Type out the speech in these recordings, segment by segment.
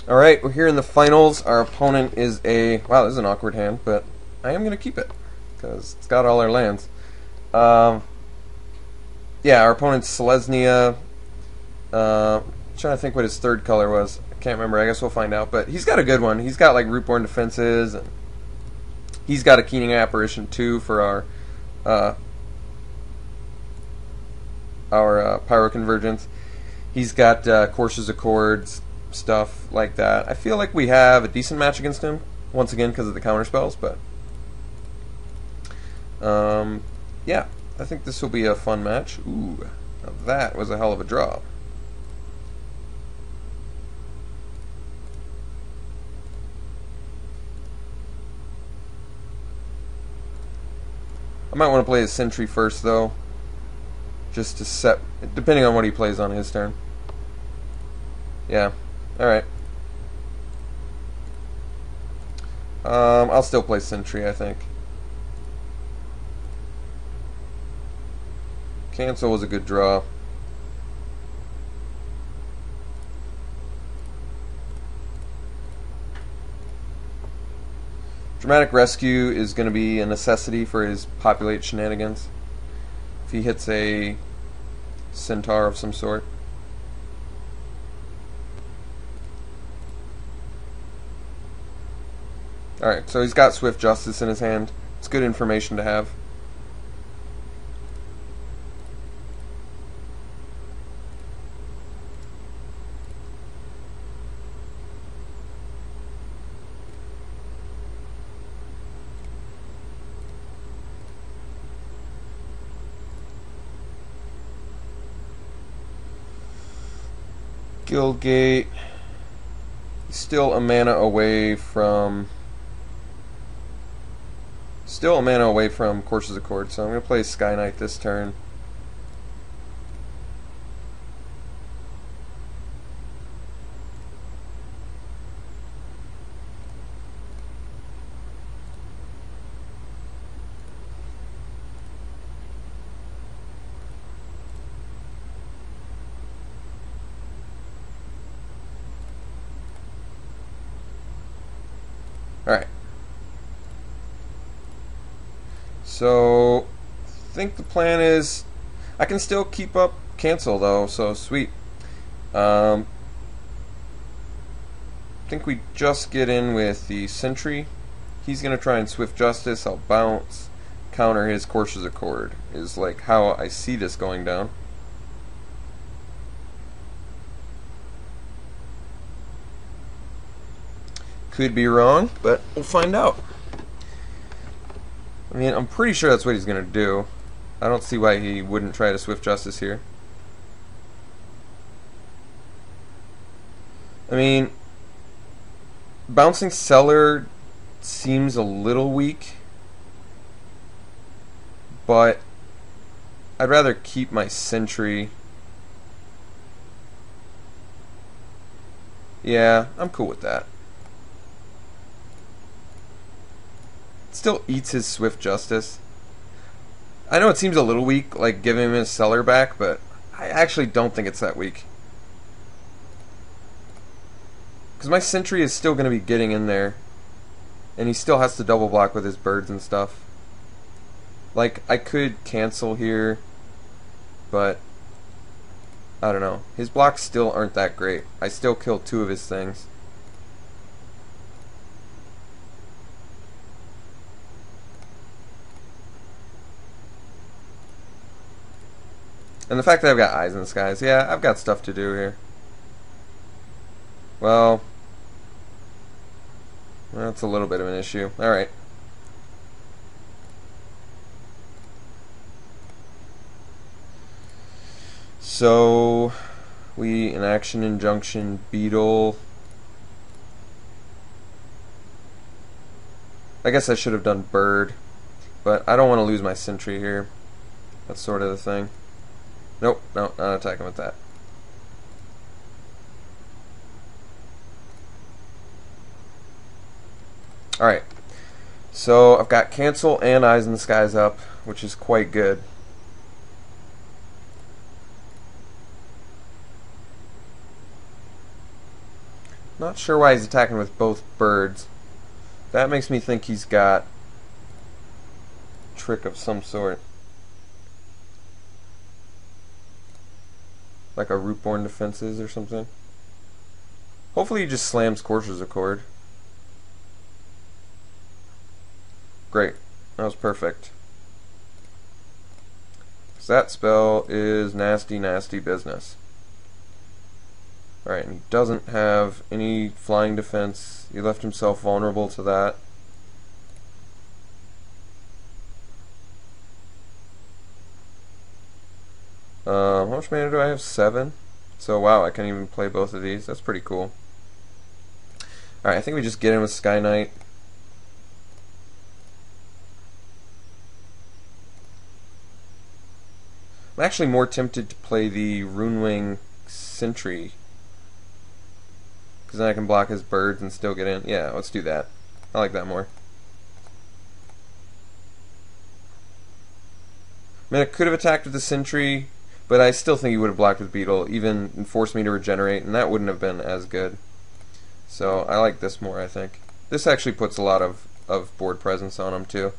Alright, we're here in the finals. Our opponent is a... Wow, this is an awkward hand, but I am going to keep it, because it's got all our lands. Yeah, our opponent's Selesnya. Trying to think what his third color was. I can't remember. I guess we'll find out. But he's got a good one. He's got like Rootborn Defenses. And he's got a Keening Apparition too for our Pyro Convergence. He's got Courses of Chords, stuff like that. I feel like we have a decent match against him. Once again, because of the counter spells. But yeah, I think this will be a fun match. Ooh, now that was a hell of a draw. I might want to play his Sentry first, though, just to set, depending on what he plays on his turn. Yeah, alright. I'll still play Sentry, I think. Cancel was a good draw. Dramatic Rescue is going to be a necessity for his Populate shenanigans. If he hits a Centaur of some sort. Alright, so he's got Swift Justice in his hand. It's good information to have. Guildgate. Still a mana away from Courses of Chords, so I'm going to play Sky Knight this turn. Alright. So, I think the plan is... I can still keep up Cancel, though, so sweet. I think we just get in with the Sentry. He's going to try and Swift Justice. I'll bounce. Counter his Courses of Chord. Is like how I see this going down. Could be wrong, but we'll find out. I mean, I'm pretty sure that's what he's going to do. I don't see why he wouldn't try to Swift Justice here. I mean, bouncing Cellar seems a little weak, but I'd rather keep my Sentry. Yeah, I'm cool with that. Still eats his Swift Justice. I know it seems a little weak, like giving him his Cellar back, but I actually don't think it's that weak. Because my Sentry is still going to be getting in there, and he still has to double block with his birds and stuff. Like, I could cancel here, but I don't know. His blocks still aren't that great. I still killed 2 of his things. And the fact that I've got Eyes in the Skies, yeah, I've got stuff to do here. Well, that's a little bit of an issue. Alright. So, we Inaction, Injunction, Beetle. I guess I should have done Bird, but I don't want to lose my Sentry here. That's sort of the thing. Nope, no, not attacking with that. Alright, so I've got Cancel and Eyes in the Skies up, which is quite good. Not sure why he's attacking with both birds. That makes me think he's got a trick of some sort. Like a root-borne defenses or something. Hopefully he just slams Courser's Accord. Great. That was perfect. Because that spell is nasty, nasty business. Alright, and he doesn't have any flying defense. He left himself vulnerable to that. How much mana do I have? 7? So wow, I can even play both of these. That's pretty cool. Alright, I think we just get in with Sky Knight. I'm actually more tempted to play the Runewing Sentry, because then I can block his birds and still get in. Yeah, let's do that. I like that more. I mean, I could have attacked with the Sentry, but I still think he would have blocked with Beetle, even and forced me to regenerate, and that wouldn't have been as good. So I like this more, I think. This actually puts a lot of board presence on him, too.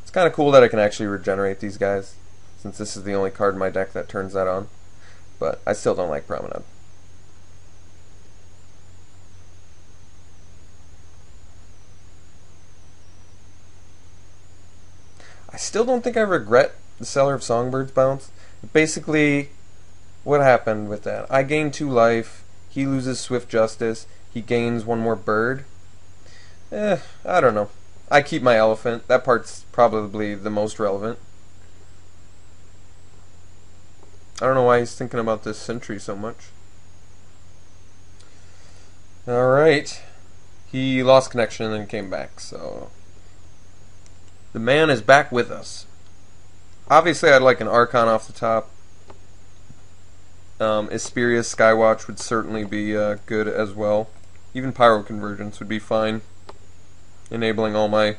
It's kind of cool that I can actually regenerate these guys, since this is the only card in my deck that turns that on. But I still don't like Promenade. I still don't think I regret the Seller of Songbirds bounce. Basically, what happened with that? I gain 2 life, he loses Swift Justice, he gains 1 more bird. I don't know. I keep my elephant. That part's probably the most relevant. I don't know why he's thinking about this Sentry so much. Alright. He lost connection and then came back, so the man is back with us. Obviously I'd like an Archon off the top. Esperia's Skywatch would certainly be good as well. Even Pyro Convergence would be fine, enabling all my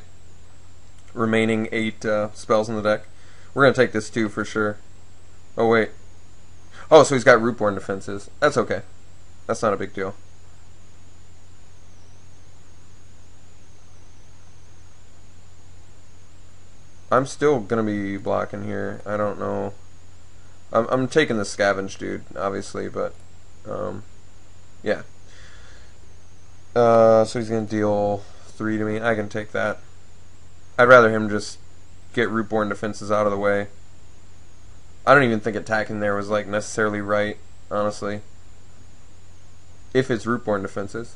remaining 8 spells in the deck. We're going to take this too for sure. Oh wait. Oh, so he's got Rootborn defenses. That's okay. That's not a big deal. I'm still going to be blocking here. I don't know. I'm taking the Scavenge dude, obviously, but yeah. So he's going to deal 3 to me. I can take that. I'd rather him just get Rootborn defenses out of the way. I don't even think attacking there was like necessarily right, honestly. If it's Rootborn defenses.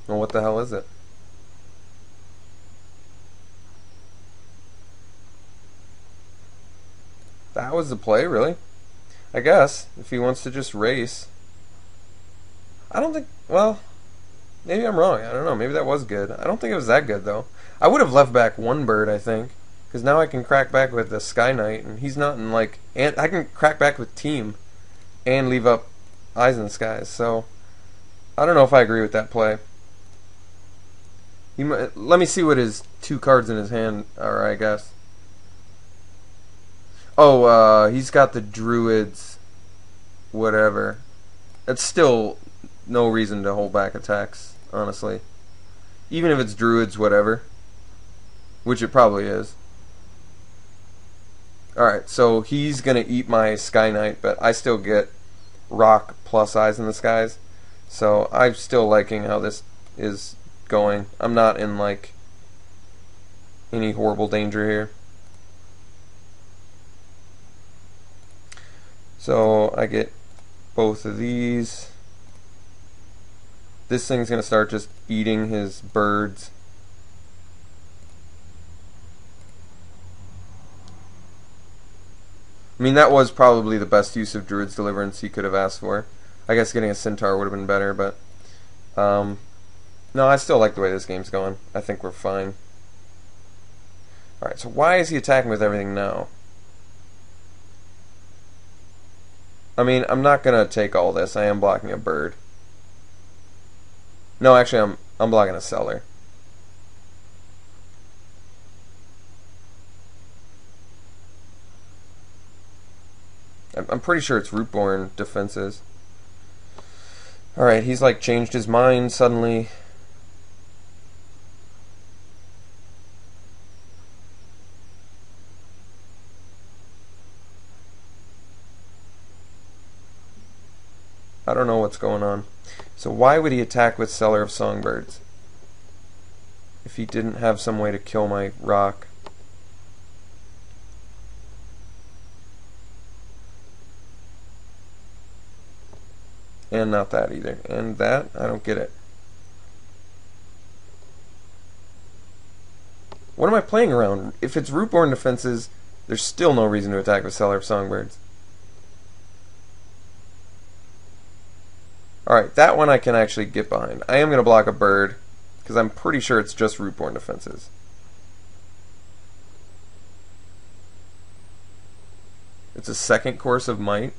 Well, what the hell is it? That was the play, really? I guess, if he wants to just race. I don't think, well, maybe I'm wrong. I don't know. Maybe that was good. I don't think it was that good, though. I would have left back 1 bird, I think, because now I can crack back with the Sky Knight, and he's not in, like, and I can crack back with Team and leave up Eyes in the Skies, so I don't know if I agree with that play. Let me see what his 2 cards in his hand are, I guess. Oh, he's got the Druids, whatever. That's still no reason to hold back attacks, honestly. Even if it's Druids, whatever. Which it probably is. Alright, so he's going to eat my Sky Knight, but I still get Rock plus Eyes in the Skies. So I'm still liking how this is going. I'm not in, like, any horrible danger here. So I get both of these. This thing's going to start just eating his birds. I mean, that was probably the best use of Druid's Deliverance he could have asked for. I guess getting a Centaur would have been better, but no, I still like the way this game's going. I think we're fine. Alright, so why is he attacking with everything now? I mean, I'm not going to take all this. I am blocking a bird. No, actually, I'm blocking a Cellar. I'm pretty sure it's Rootborn defenses. Alright, he's like changed his mind suddenly. I don't know what's going on. So why would he attack with Cellar of Songbirds if he didn't have some way to kill my rock? And not that either. And that, I don't get it. What am I playing around? If it's Rootborn defenses, there's still no reason to attack with Cellar of Songbirds. Alright, that one I can actually get behind. I am going to block a bird, because I'm pretty sure it's just Rootborn defenses. It's a second course of might.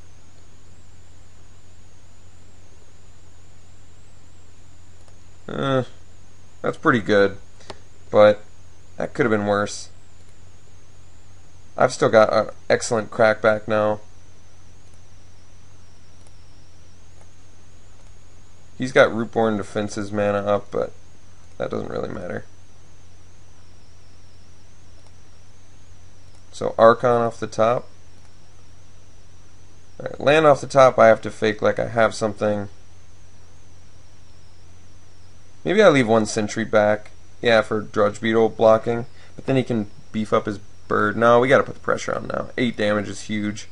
That's pretty good, but that could have been worse. I've still got an excellent crackback now. He's got Rootborn defenses mana up, but that doesn't really matter. So Archon off the top. Alright, land off the top, I have to fake like I have something. Maybe I leave one sentry back. Yeah, for Drudge Beetle blocking. But then he can beef up his bird. No, we gotta put the pressure on now. 8 damage is huge.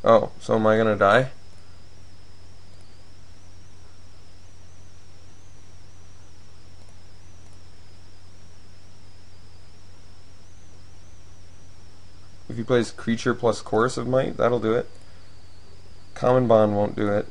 Oh, so am I gonna die? If he plays creature plus Chorus of Might, that'll do it. Common Bond won't do it.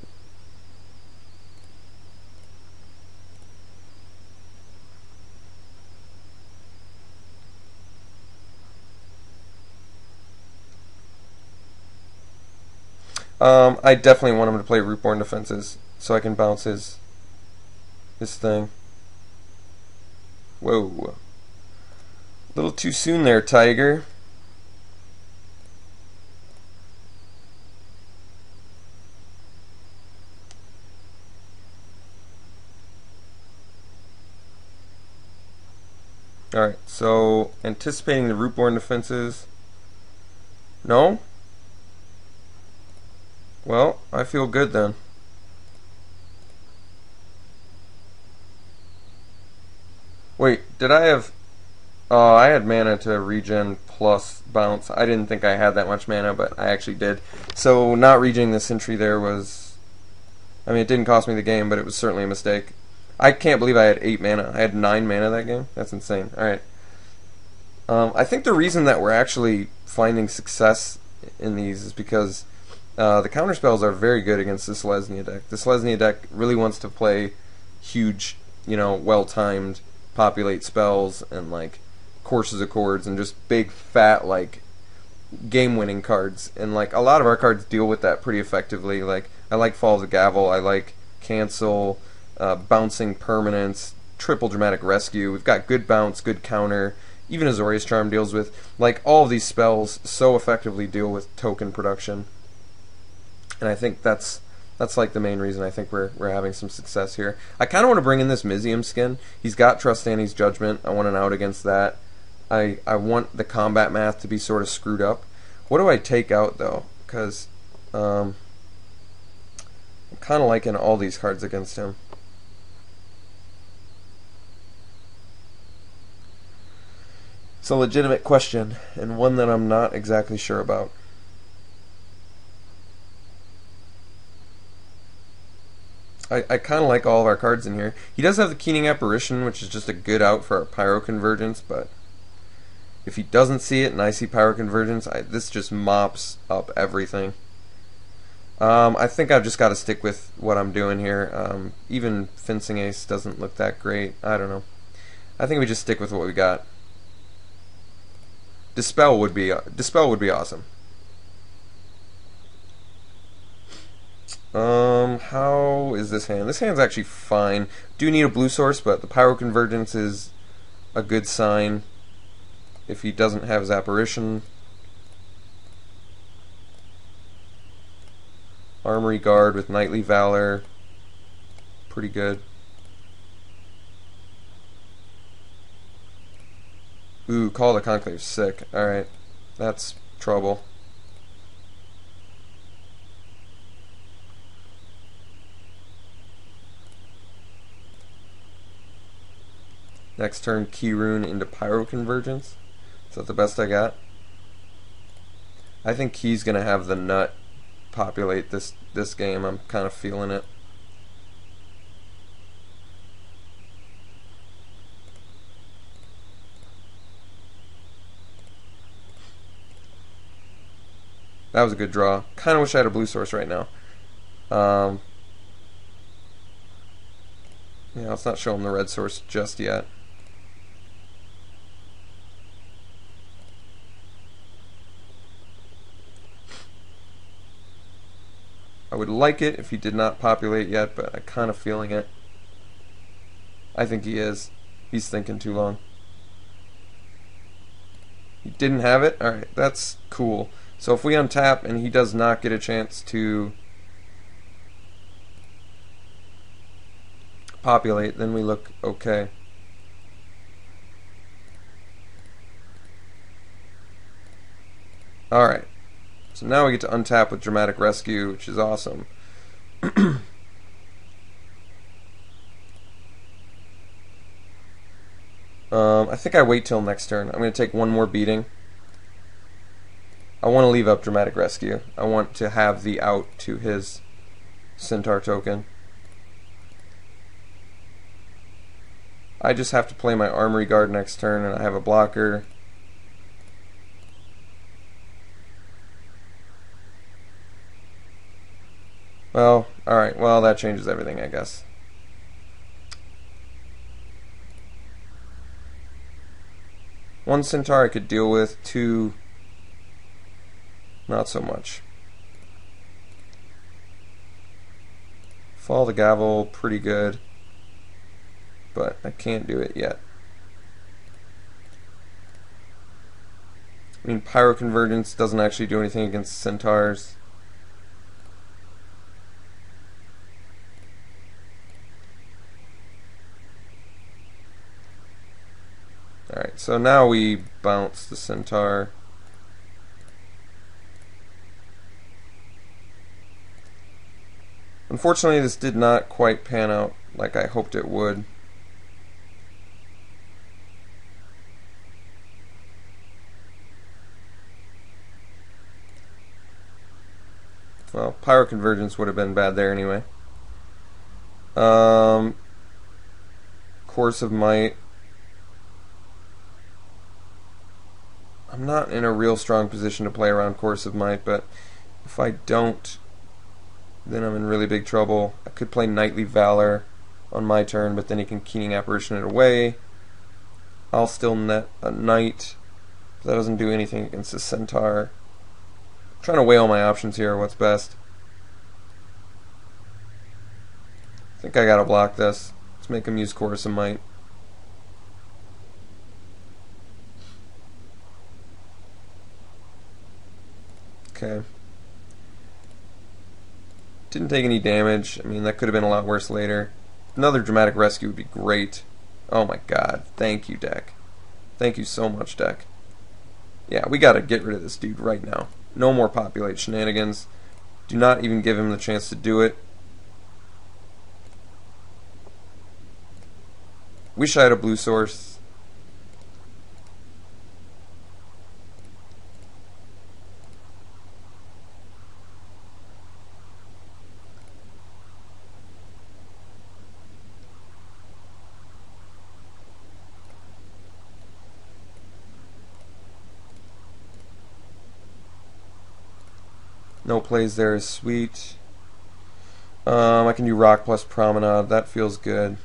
I definitely want him to play Rootborn defenses so I can bounce his thing. Whoa. A little too soon there, Tiger. Alright, so anticipating the Rootborn defenses. No? Well, I feel good then. Wait, did I have... I had mana to regen plus bounce. I didn't think I had that much mana, but I actually did. So not regening the sentry there was... I mean, it didn't cost me the game, but it was certainly a mistake. I can't believe I had 8 mana. I had 9 mana that game. That's insane. Alright. I think the reason that we're actually finding success in these is because the counterspells are very good against the Selesnya deck. The Selesnya deck really wants to play huge, well-timed populate spells and like courses of chords and just big fat like game-winning cards. And like a lot of our cards deal with that pretty effectively. Like I like Fall of the Gavel. I like Cancel. Bouncing permanence, triple dramatic rescue. We've got good bounce, good counter. Even Azorius Charm deals with, like, all of these spells so effectively deal with token production. And I think that's like the main reason I think we're having some success here. I kind of want to bring in this Mizium skin. He's got Trustani's Judgment. I want an out against that. I want the combat math to be sort of screwed up. What do I take out though? Because I'm kind of liking all these cards against him. It's a legitimate question, and one that I'm not exactly sure about. I kind of like all of our cards in here. He does have the Keening Apparition, which is just a good out for our Pyro Convergence, but if he doesn't see it and I see Pyro Convergence, this just mops up everything. I think I've just got to stick with what I'm doing here. Even Fencing Ace doesn't look that great. I don't know. I think we just stick with what we got. Dispel would be awesome. How is this hand? This hand's actually fine. Do need a blue source, but the pyroconvergence is a good sign if he doesn't have his apparition. Armory Guard with Knightly Valor. Pretty good. Ooh, Call the Conclave. Sick. Alright. That's trouble. Next turn, Key Rune into Pyroconvergence. Is that the best I got? I think Key's going to have the nut populate this game. I'm kind of feeling it. That was a good draw. Kind of wish I had a blue source right now. Yeah, let's not show him the red source just yet. I would like it if he did not populate yet, but I'm kind of feeling it. I think he is. He's thinking too long. He didn't have it? Alright, that's cool. So if we untap and he does not get a chance to populate, then we look okay. Alright. So now we get to untap with Dramatic Rescue, which is awesome. I think I wait till next turn. I'm going to take one more beating. I want to leave up Dramatic Rescue. I want to have the out to his Centaur token. I just have to play my Armory Guard next turn, and I have a blocker. Well, alright, well that changes everything, I guess. One Centaur I could deal with, two, not so much. Fall the Gavel, pretty good, but I can't do it yet. I mean, Pyroconvergence doesn't actually do anything against Centaurs. Alright, so now we bounce the Centaur. Unfortunately, this did not quite pan out like I hoped it would. Well, Pyroconvergence would have been bad there anyway. Course of Might. I'm not in a real strong position to play around Course of Might, but if I don't, then I'm in really big trouble. I could play Knightly Valor on my turn, but then he can Keening Apparition it away. I'll still net a Knight. That doesn't do anything against the Centaur. I'm trying to weigh all my options here, what's best. I think I gotta block this. Let's make him use Course of Might. Okay. Didn't take any damage. I mean, that could have been a lot worse later. Another Dramatic Rescue would be great. Oh my god. Thank you, deck. Thank you so much, deck. Yeah, we gotta get rid of this dude right now. No more populate shenanigans. Do not even give him the chance to do it. Wish I had a blue source. No plays there is sweet. I can do Rock plus Promenade. That feels good.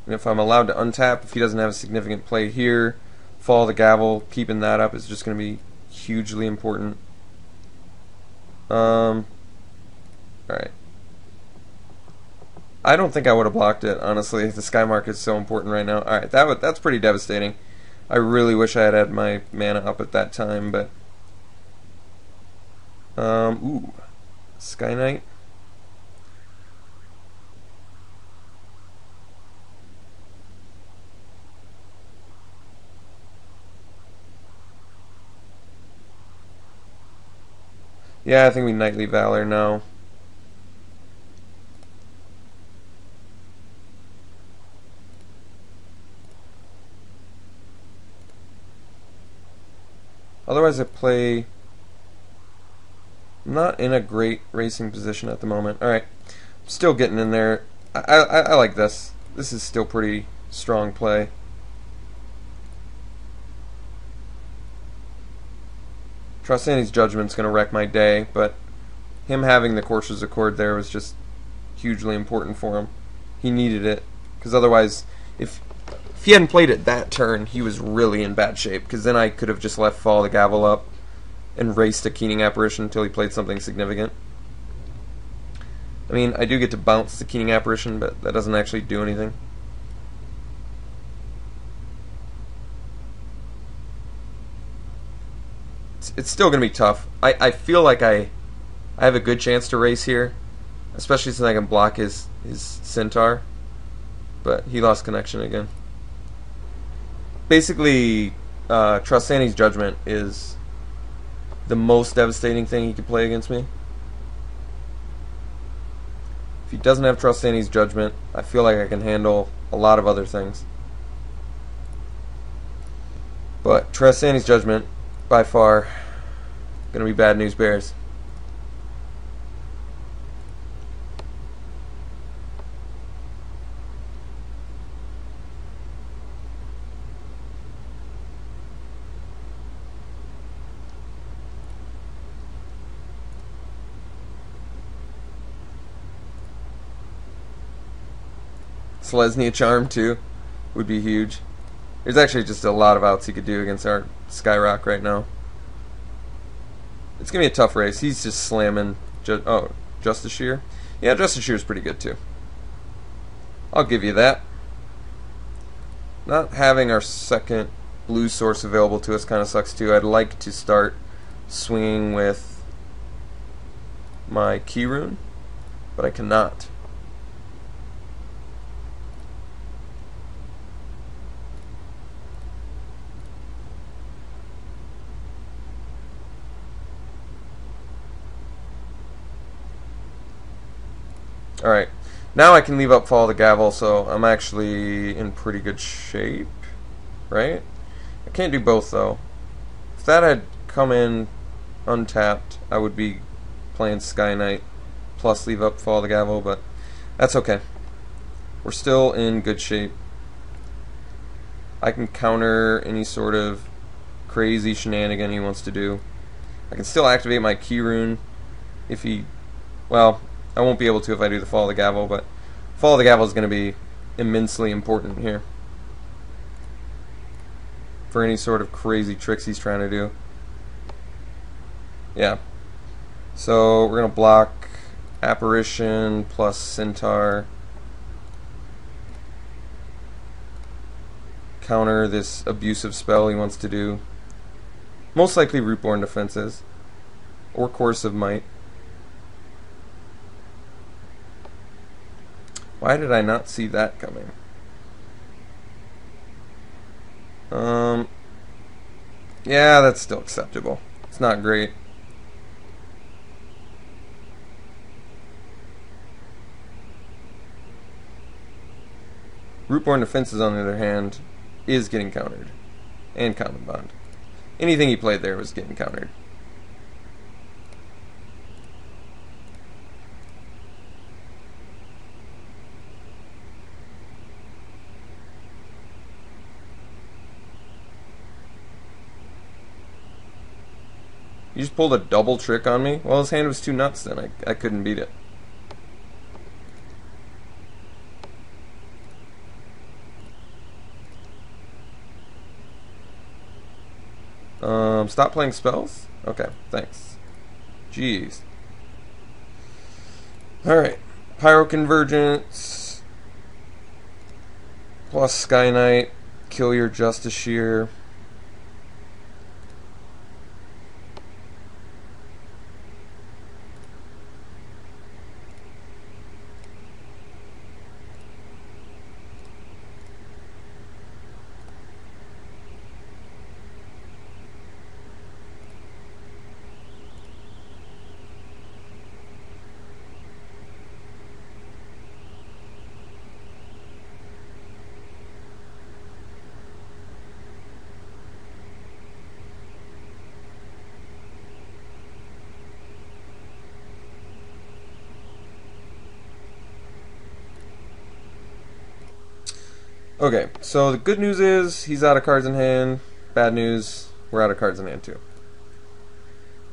And if I'm allowed to untap, if he doesn't have a significant play here, follow the gavel, keeping that up is just going to be hugely important. Alright. I don't think I would have blocked it, honestly. The sky mark is so important right now. Alright, that's pretty devastating. I really wish I had had my mana up at that time, but... ooh. Sky Knight. Yeah, I think we Knightly Valor now. Otherwise I play... not in a great racing position at the moment. Alright, still getting in there. I like this. This is still pretty strong play. Trostani's Judgment's going to wreck my day, but him having the Courser's Accord there was just hugely important for him. He needed it, because otherwise, if he hadn't played it that turn, he was really in bad shape, because then I could have just left Follow the Gavel up and raced a Keening Apparition until he played something significant. I mean, I do get to bounce the Keening Apparition, but that doesn't actually do anything. It's still going to be tough. I feel like I have a good chance to race here, especially since I can block his Centaur, but he lost connection again. Basically, Trostani's Judgment is the most devastating thing he could play against me. If he doesn't have Trostani's Judgment, I feel like I can handle a lot of other things. But Trostani's Judgment, by far, going to be bad news bears. Selesnya Charm too would be huge. There's actually just a lot of outs he could do against our Skyrock right now. It's going to be a tough race. He's just slamming... Justice Shear? Yeah, Justice Shear is pretty good too. I'll give you that. Not having our second blue source available to us kind of sucks too. I'd like to start swinging with my Key Rune, but I cannot. Alright, now I can leave up Follow the Gavel, so I'm actually in pretty good shape, right? I can't do both, though. If that had come in untapped, I would be playing Sky Knight plus leave up Follow the Gavel, but that's okay. We're still in good shape. I can counter any sort of crazy shenanigan he wants to do. I can still activate my Key Rune if he... well... I won't be able to if I do the Follow the Gavel, but Follow the Gavel is going to be immensely important here for any sort of crazy tricks he's trying to do. Yeah. So we're going to block Apparition plus Centaur. Counter this abusive spell he wants to do. Most likely Rootborn Defenses or Course of Might. Why did I not see that coming? Yeah, that's still acceptable. It's not great. Rootborn Defenses, on the other hand, is getting countered. And Common Bond. Anything he played there was getting countered. You just pulled a double trick on me? Well, his hand was too nuts then. I couldn't beat it. Stop playing spells? Okay, thanks. Jeez. Alright. Pyroconvergence. Plus Sky Knight. Kill your Justice Shear. Okay, so the good news is he's out of cards in hand. Bad news, we're out of cards in hand too.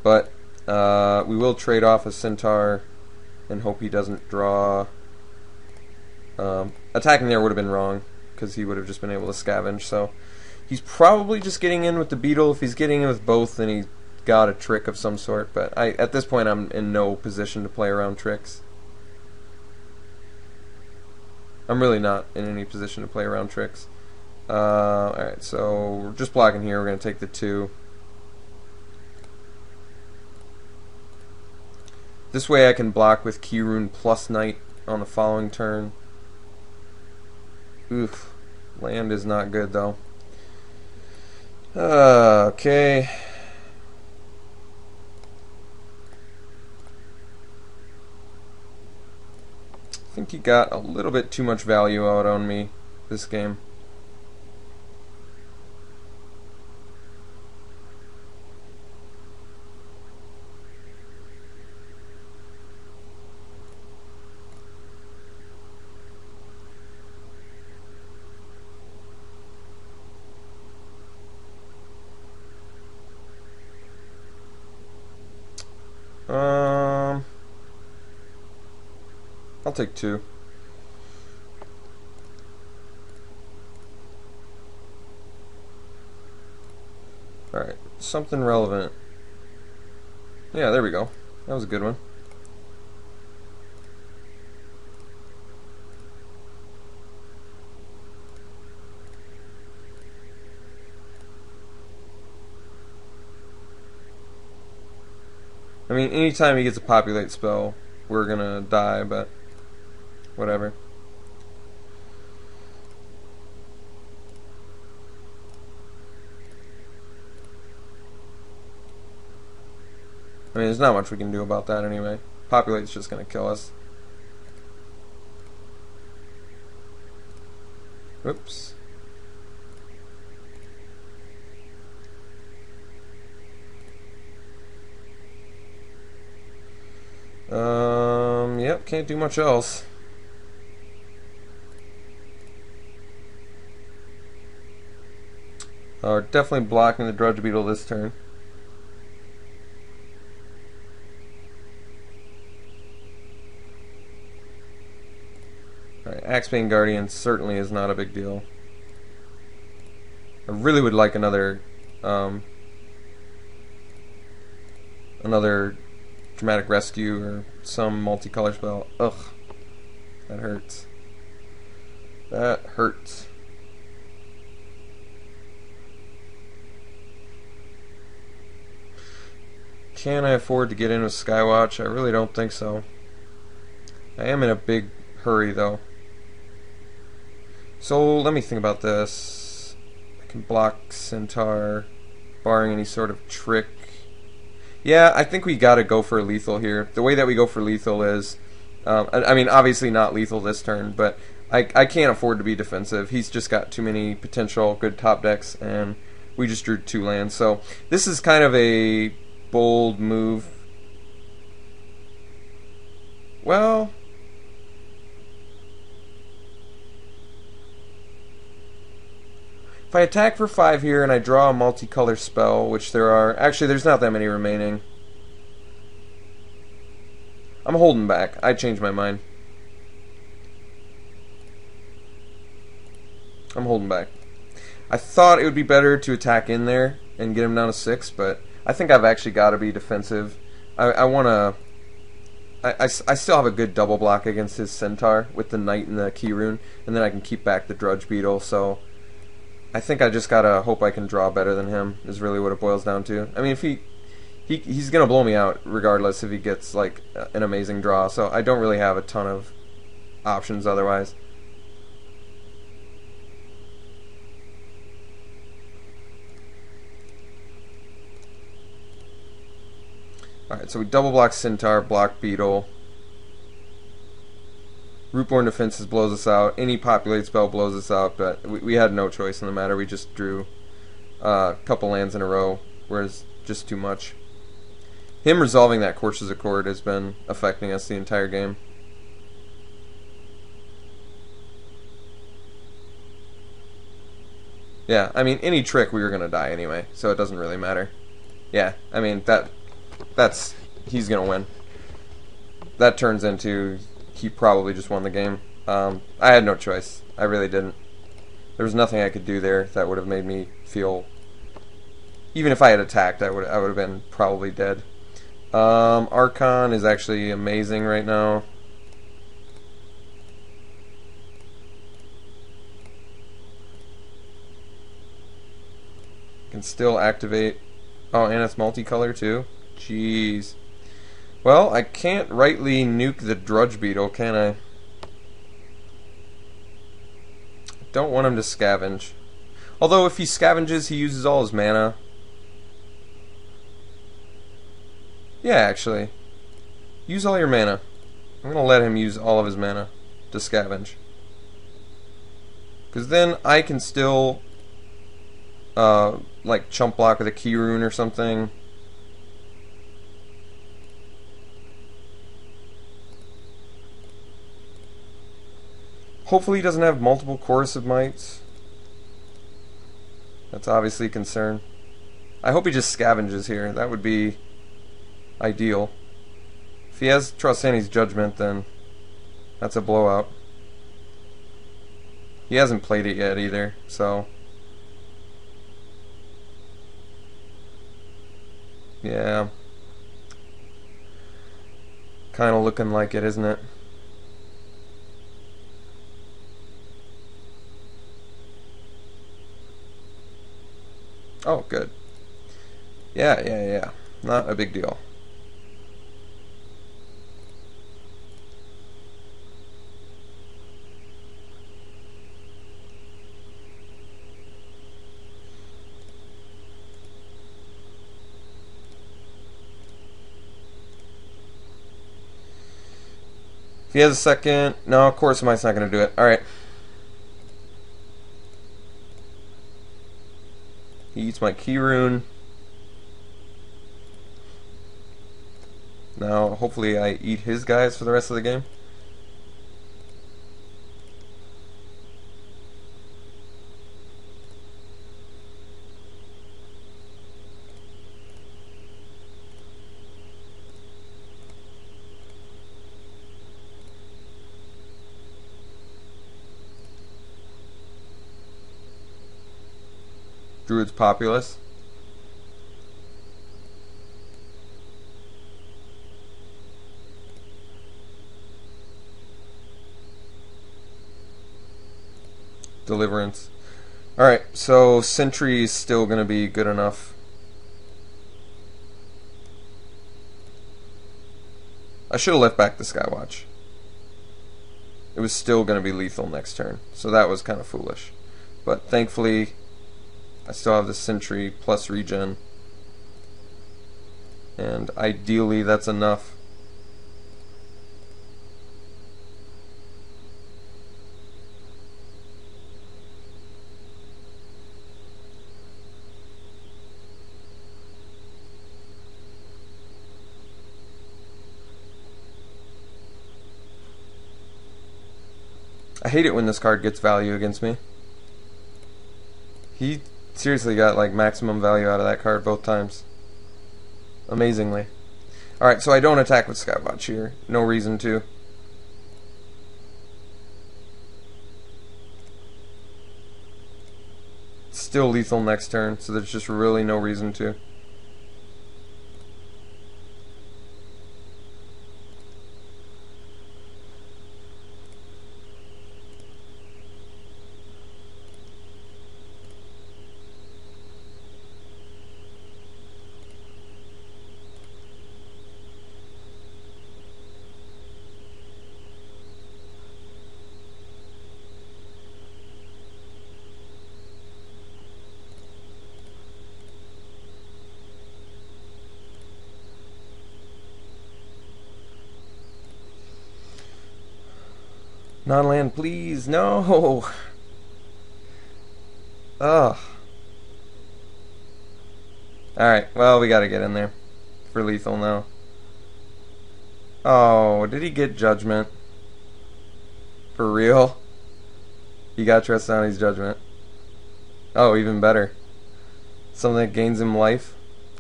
But we will trade off a Centaur and hope he doesn't draw. Attacking there would have been wrong because he would have just been able to scavenge. So he's probably just getting in with the Beetle. If he's getting in with both, then he got a trick of some sort. But at this point, I'm in no position to play around tricks. I'm really not in any position to play around tricks. Alright, so we're just blocking here. We're going to take the 2. This way I can block with Key Rune plus Knight on the following turn. Oof. Land is not good, though. Okay. I think he got a little bit too much value out on me this game. I'll take 2. Alright, something relevant. Yeah, there we go. That was a good one. I mean, anytime he gets a populate spell, we're gonna die, but whatever. I mean, there's not much we can do about that anyway. Populate's just gonna kill us. Whoops. Yep, can't do much else. We're definitely blocking the Drudge Beetle this turn. Alright, Axebane Guardian certainly is not a big deal. I really would like another Dramatic Rescue or some multicolor spell. Ugh. That hurts. That hurts. Can I afford to get in with Skywatch? I really don't think so. I am in a big hurry though. So let me think about this. I can block Centaur, barring any sort of trick. Yeah, I think we gotta go for lethal here. The way that we go for lethal is, I mean, obviously not lethal this turn, but I can't afford to be defensive. He's just got too many potential good top decks, and we just drew 2 lands. So this is kind of a bold move. Well, if I attack for 5 here and I draw a multicolor spell, which actually there's not that many remaining. I'm holding back. I changed my mind. I'm holding back. I thought it would be better to attack in there and get him down to 6, but I think I've actually got to be defensive. I want to... I still have a good double block against his Centaur with the Knight and the Key Rune, and then I can keep back the Drudge Beetle, so I think I just gotta hope I can draw better than him, is really what it boils down to. I mean, if he's gonna blow me out regardless if he gets like an amazing draw, so I don't really have a ton of options otherwise. Alright, so we double block Centaur, block Beetle. Rootborn Defenses blows us out. Any Populate spell blows us out, but we had no choice in the matter. We just drew a couple lands in a row, whereas just too much. Him resolving that Corpse's Accord has been affecting us the entire game. Yeah, I mean, any trick we were going to die anyway, so it doesn't really matter. Yeah, I mean, he's going to win. That turns into he probably just won the game. I had no choice. I really didn't. There was nothing I could do there that would have made me feel... Even if I had attacked, I would have been probably dead. Archon is actually amazing right now. Can still activate. Oh, and it's multicolor too? Jeez. Well, I can't rightly nuke the Drudge Beetle, can I? Don't want him to scavenge. Although if he scavenges, he uses all his mana. Yeah, actually. Use all your mana. I'm going to let him use all of his mana to scavenge. Because then I can still, like, chump block with a Key Rune or something. Hopefully he doesn't have multiple Chorus of Mights. That's obviously a concern. I hope he just scavenges here. That would be ideal. If he has Trostani's Judgment, then that's a blowout. He hasn't played it yet either, so... Yeah. Kinda looking like it, isn't it? Oh, good. Yeah. Not a big deal. If he has a second... No, of course Might's not going to do it. Alright. He eats my Key Rune. Now, hopefully I eat his guys for the rest of the game. Druid's Populace. Deliverance. Alright, so Sentry is still going to be good enough. I should have left back the Skywatch. It was still going to be lethal next turn, so that was kind of foolish. But thankfully, I still have the Sentry plus regen. And ideally that's enough. I hate it when this card gets value against me. He seriously got like maximum value out of that card both times. Amazingly. Alright, so I don't attack with Skywatch here. No reason to. still lethal next turn, so there's just really no reason to. Non-land, please. No. Ugh. Alright, well, we gotta get in there for lethal now. Oh, did he get judgment? For real? He got Trestani's judgment. Oh, even better. Something that gains him life.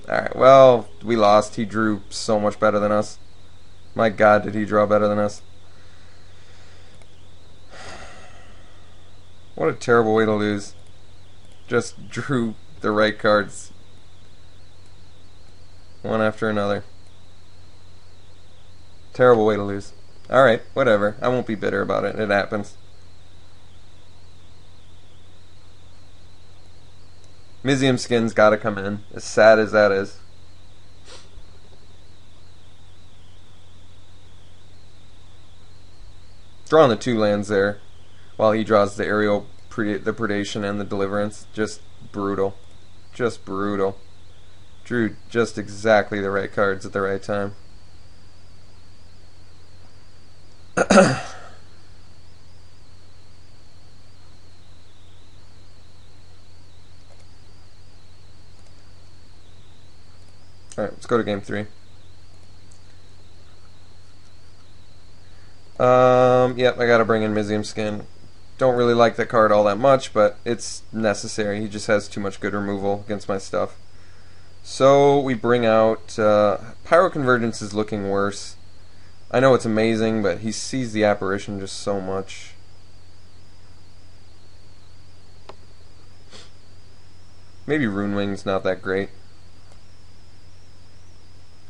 Alright, well, we lost. He drew so much better than us. My god, did he draw better than us. What a terrible way to lose. Just drew the right cards. One after another. Terrible way to lose. Alright, whatever. I won't be bitter about it. It happens. Mizium Skin's gotta come in. As sad as that is. Drawing the 2 lands there while he draws the aerial, the predation, and the deliverance. Just brutal. Just brutal. Drew just exactly the right cards at the right time. Alright, let's go to game 3. Yep, I gotta bring in Mizium Skin. Don't really like the card all that much, but it's necessary. He just has too much good removal against my stuff. So we bring out Pyroconvergence is looking worse. I know it's amazing, but he sees the apparition just so much. Maybe Runewing's not that great.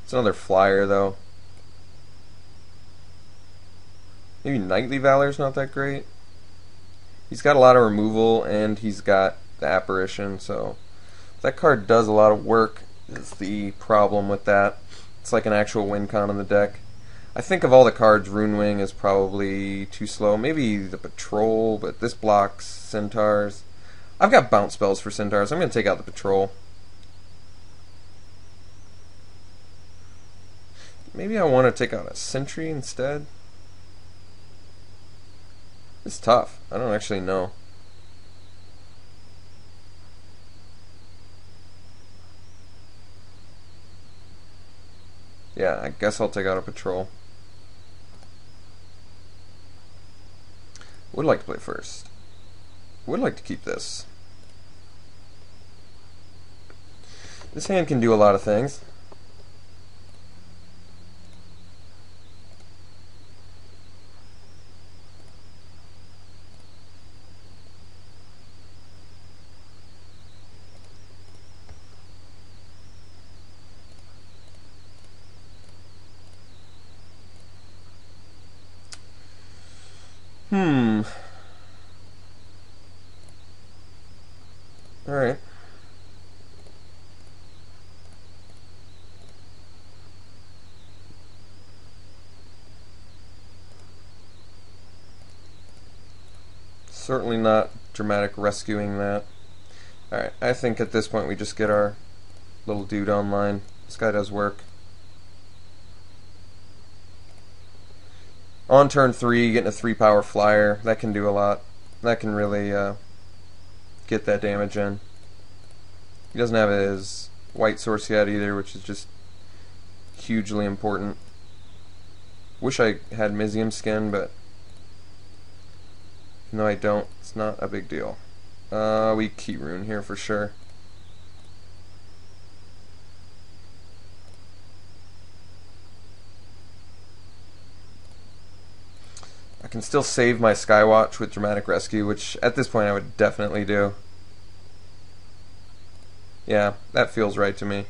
It's another flyer though. Maybe Knightly Valor's not that great. He's got a lot of removal and he's got the apparition, so that card does a lot of work is the problem with that. It's like an actual win con in the deck. I think of all the cards, Runewing is probably too slow. Maybe the Patrol, but this blocks Centaurs. I've got bounce spells for Centaurs. I'm going to take out the Patrol. Maybe I want to take out a Sentry instead. It's tough. I don't actually know. Yeah, I guess I'll take out a Patrol. Would like to play first. Would like to keep this. This hand can do a lot of things. Alright. Certainly not dramatic rescuing that. Alright, I think at this point we just get our little dude online. This guy does work. On turn 3, getting a 3-power flyer, that can do a lot. That can really get that damage in. He doesn't have his white source yet either, which is just hugely important. Wish I had Mizium Skin, but no, I don't. It's not a big deal. We Key Rune here for sure. I can still save my Skywatch with Dramatic Rescue, which at this point I would definitely do. Yeah, that feels right to me.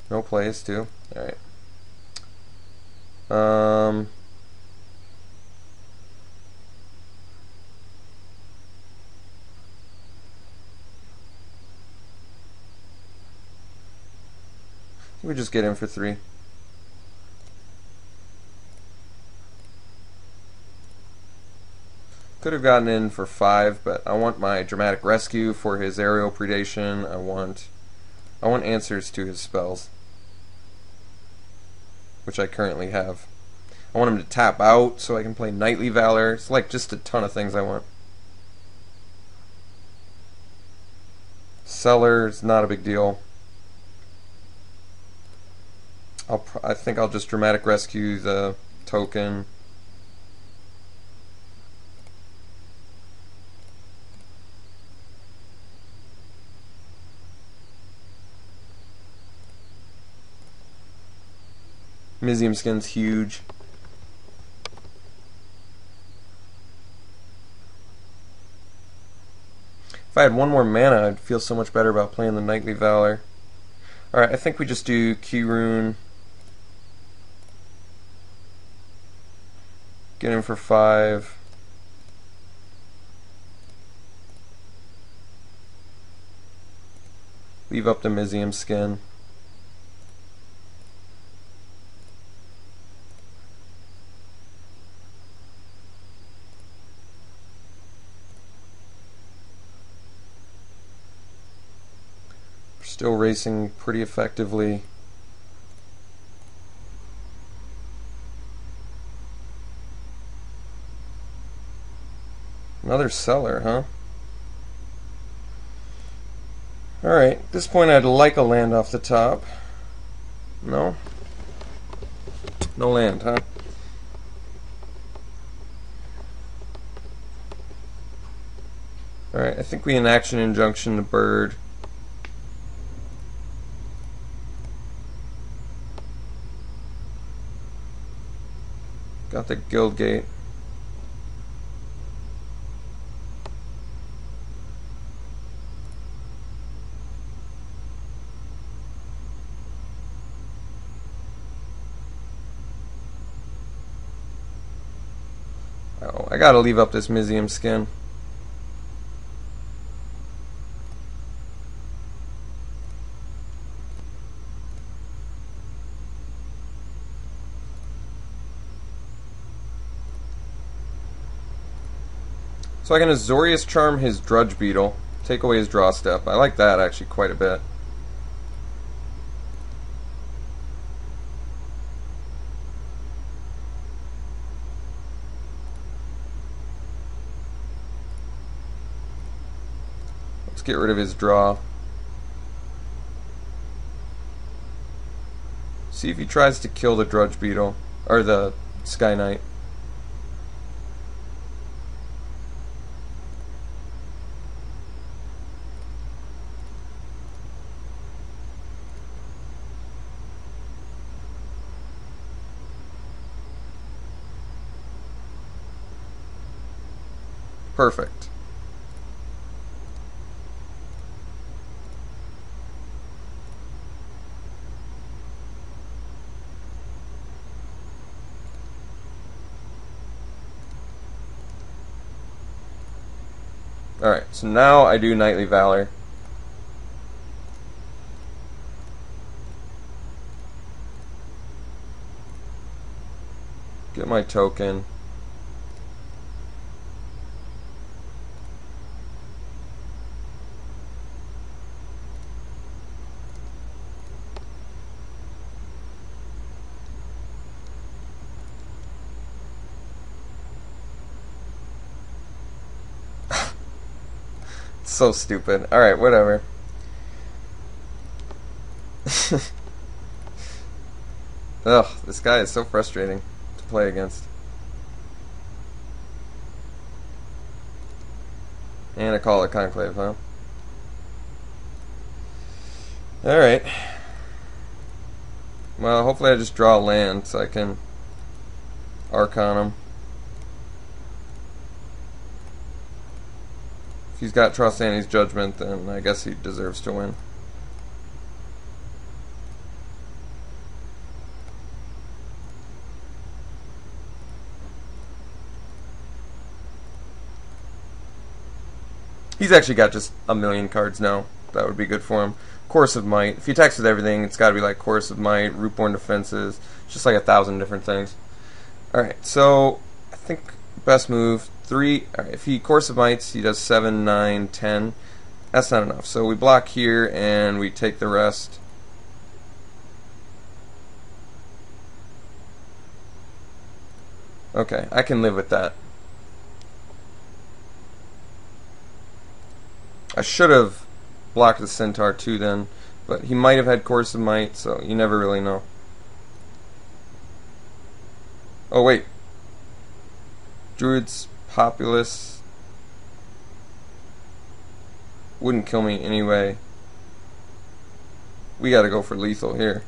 No plays, too. Alright. We just get in for 3. Could have gotten in for 5, but I want my dramatic rescue for his aerial predation. I want answers to his spells, which I currently have. I want him to tap out so I can play Knightly Valor. It's like just a ton of things I want. Cellar is not a big deal. I think I'll just dramatic rescue the token. Mizium Skin's huge. If I had one more mana, I'd feel so much better about playing the Knightly Valor. Alright, I think we just do Key Rune. Get in for 5. Leave up the Mizium Skin. Still racing pretty effectively. Another Cellar, huh? Alright, at this point I'd like a land off the top. No? No land, huh? Alright, I think we enact an injunction to Bird. Got the Guild Gate. Oh, I gotta leave up this Mizium Skin. So I can Azorius Charm his Drudge Beetle, take away his draw step. I like that actually quite a bit. Let's get rid of his draw. See if he tries to kill the Drudge Beetle, or the Sky Knight. Perfect. Alright, so now I do Knightly Valor. Get my token. So stupid. Alright, whatever. Ugh, this guy is so frustrating to play against. And I call it Conclave, huh? Alright. Well, hopefully I just draw a land so I can Archon him. he's got Trust Annie's Judgment, then I guess he deserves to win. He's actually got just a million cards now. That would be good for him. Chorus of Might. If he attacks with everything, it's got to be like Chorus of Might, Rootborn Defenses, just like 1,000 different things. Alright, so I think best move, 3. Alright, if he Chorus of Mights, he does 7, 9, 10. That's not enough. So we block here and we take the rest. Okay, I can live with that. I should have blocked the Centaur too then, but he might have had Chorus of Might, so you never really know. Oh wait. Druid's Populace wouldn't kill me anyway. We gotta go for lethal here.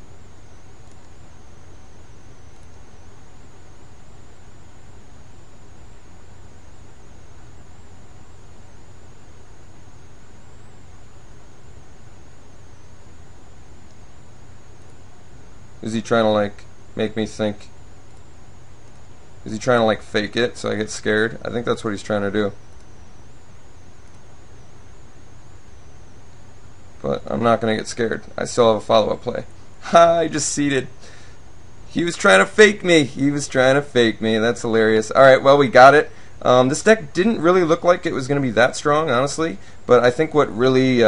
Is he trying to like make me think? Is he trying to like fake it so I get scared? I think that's what he's trying to do. But I'm not going to get scared. I still have a follow-up play. Ha! I just seeded. He was trying to fake me. He was trying to fake me. That's hilarious. Alright, well, we got it. This deck didn't really look like it was going to be that strong, honestly. But I think what really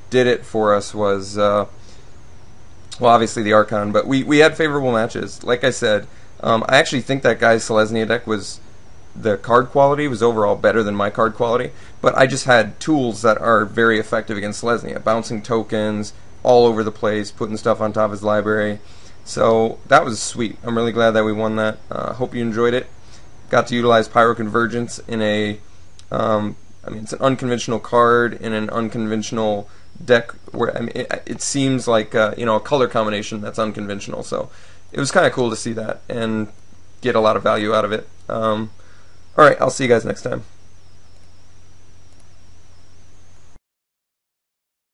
did it for us was... well, obviously the Archon, but we had favorable matches. Like I said, I actually think that guy's Selesnya deck was, the card quality was overall better than my card quality, but I just had tools that are very effective against Selesnya. Bouncing tokens all over the place, putting stuff on top of his library. So that was sweet. I'm really glad that we won that. Hope you enjoyed it. Got to utilize Pyroconvergence in a, I mean, it's an unconventional card in an unconventional deck where, I mean, it seems like you know, a color combination that's unconventional, so it was kind of cool to see that and get a lot of value out of it. Alright, I'll see you guys next time.